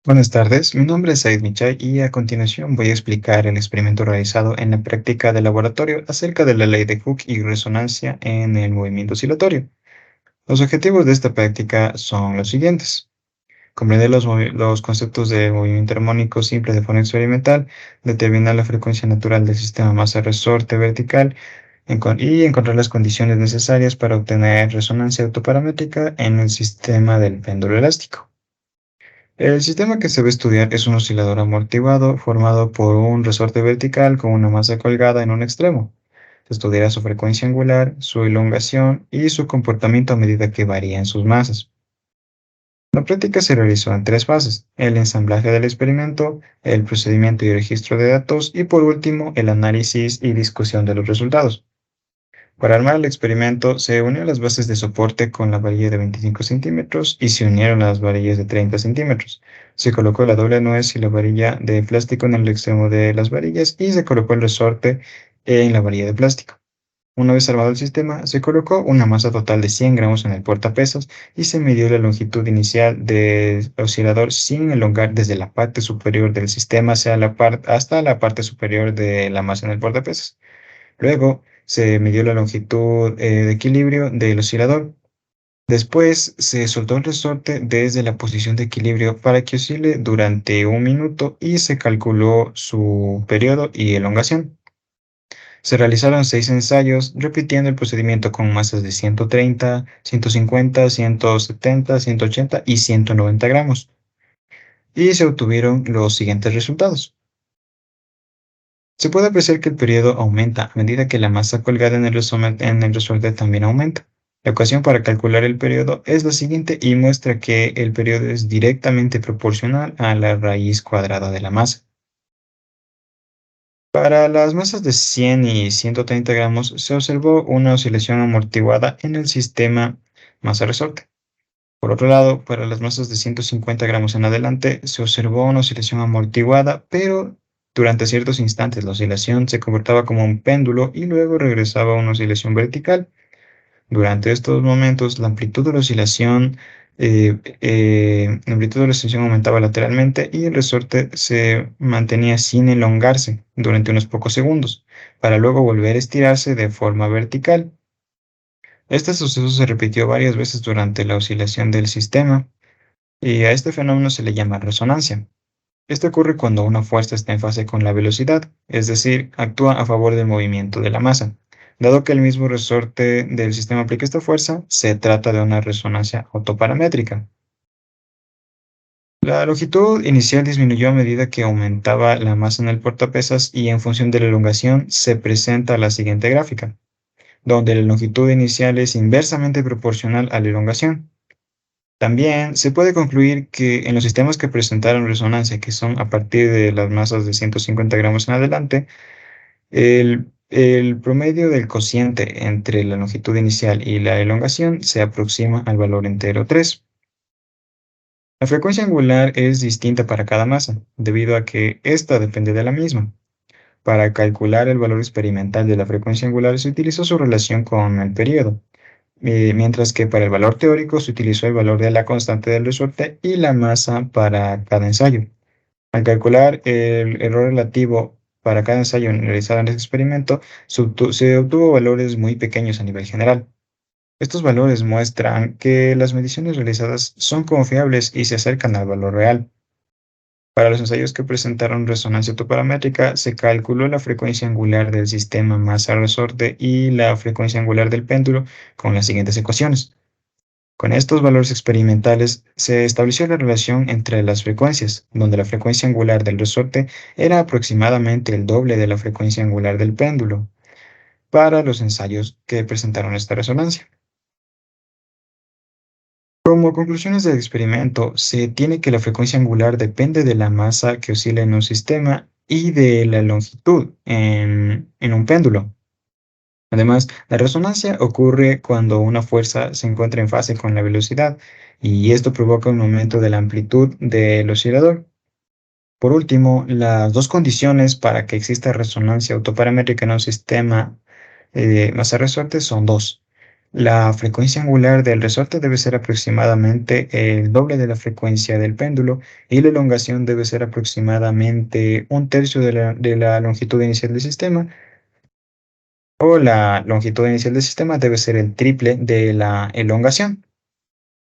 Buenas tardes, mi nombre es Said Michay y a continuación voy a explicar el experimento realizado en la práctica de laboratorio acerca de la ley de Hooke y resonancia en el movimiento oscilatorio. Los objetivos de esta práctica son los siguientes: comprender los conceptos de movimiento armónico simple de forma experimental, determinar la frecuencia natural del sistema masa-resorte vertical y encontrar las condiciones necesarias para obtener resonancia autoparamétrica en el sistema del péndulo elástico. El sistema que se va a estudiar es un oscilador amortiguado formado por un resorte vertical con una masa colgada en un extremo. Se estudiará su frecuencia angular, su elongación y su comportamiento a medida que varían sus masas. La práctica se realizó en tres fases: el ensamblaje del experimento, el procedimiento y registro de datos y por último el análisis y discusión de los resultados. Para armar el experimento, se unieron las bases de soporte con la varilla de 25 centímetros y se unieron las varillas de 30 centímetros. Se colocó la doble nuez y la varilla de plástico en el extremo de las varillas y se colocó el resorte en la varilla de plástico. Una vez armado el sistema, se colocó una masa total de 100 gramos en el portapesos y se midió la longitud inicial del oscilador sin elongar desde la parte superior del sistema hasta la parte superior de la masa en el portapesos. Luego se midió la longitud de equilibrio del oscilador. Después se soltó el resorte desde la posición de equilibrio para que oscile durante un minuto y se calculó su periodo y elongación. Se realizaron 6 ensayos repitiendo el procedimiento con masas de 130, 150, 170, 180 y 190 gramos. Y se obtuvieron los siguientes resultados. Se puede apreciar que el periodo aumenta a medida que la masa colgada en el resorte también aumenta. La ecuación para calcular el periodo es la siguiente y muestra que el periodo es directamente proporcional a la raíz cuadrada de la masa. Para las masas de 100 y 130 gramos se observó una oscilación amortiguada en el sistema masa-resorte. Por otro lado, para las masas de 150 gramos en adelante se observó una oscilación amortiguada, pero durante ciertos instantes la oscilación se comportaba como un péndulo y luego regresaba a una oscilación vertical. Durante estos momentos, la amplitud de la oscilación aumentaba lateralmente y el resorte se mantenía sin elongarse durante unos pocos segundos, para luego volver a estirarse de forma vertical. Este suceso se repitió varias veces durante la oscilación del sistema y a este fenómeno se le llama resonancia. Esto ocurre cuando una fuerza está en fase con la velocidad, es decir, actúa a favor del movimiento de la masa. Dado que el mismo resorte del sistema aplica esta fuerza, se trata de una resonancia autoparamétrica. La longitud inicial disminuyó a medida que aumentaba la masa en el portapesas y en función de la elongación se presenta la siguiente gráfica, donde la longitud inicial es inversamente proporcional a la elongación. También se puede concluir que en los sistemas que presentaron resonancia, que son a partir de las masas de 150 gramos en adelante, el promedio del cociente entre la longitud inicial y la elongación se aproxima al valor entero 3. La frecuencia angular es distinta para cada masa, debido a que ésta depende de la misma. Para calcular el valor experimental de la frecuencia angular se utilizó su relación con el periodo, mientras que para el valor teórico se utilizó el valor de la constante del resorte y la masa para cada ensayo. Al calcular el error relativo para cada ensayo realizado en el experimento, se obtuvo valores muy pequeños a nivel general. Estos valores muestran que las mediciones realizadas son confiables y se acercan al valor real. Para los ensayos que presentaron resonancia autoparamétrica, se calculó la frecuencia angular del sistema masa-resorte y la frecuencia angular del péndulo con las siguientes ecuaciones. Con estos valores experimentales se estableció la relación entre las frecuencias, donde la frecuencia angular del resorte era aproximadamente el doble de la frecuencia angular del péndulo, para los ensayos que presentaron esta resonancia. Como conclusiones del experimento, se tiene que la frecuencia angular depende de la masa que oscila en un sistema y de la longitud en un péndulo. Además, la resonancia ocurre cuando una fuerza se encuentra en fase con la velocidad y esto provoca un aumento de la amplitud del oscilador. Por último, las dos condiciones para que exista resonancia autoparamétrica en un sistema masa-resorte son dos. La frecuencia angular del resorte debe ser aproximadamente el doble de la frecuencia del péndulo y la elongación debe ser aproximadamente un tercio de la longitud inicial del sistema, o la longitud inicial del sistema debe ser el triple de la elongación.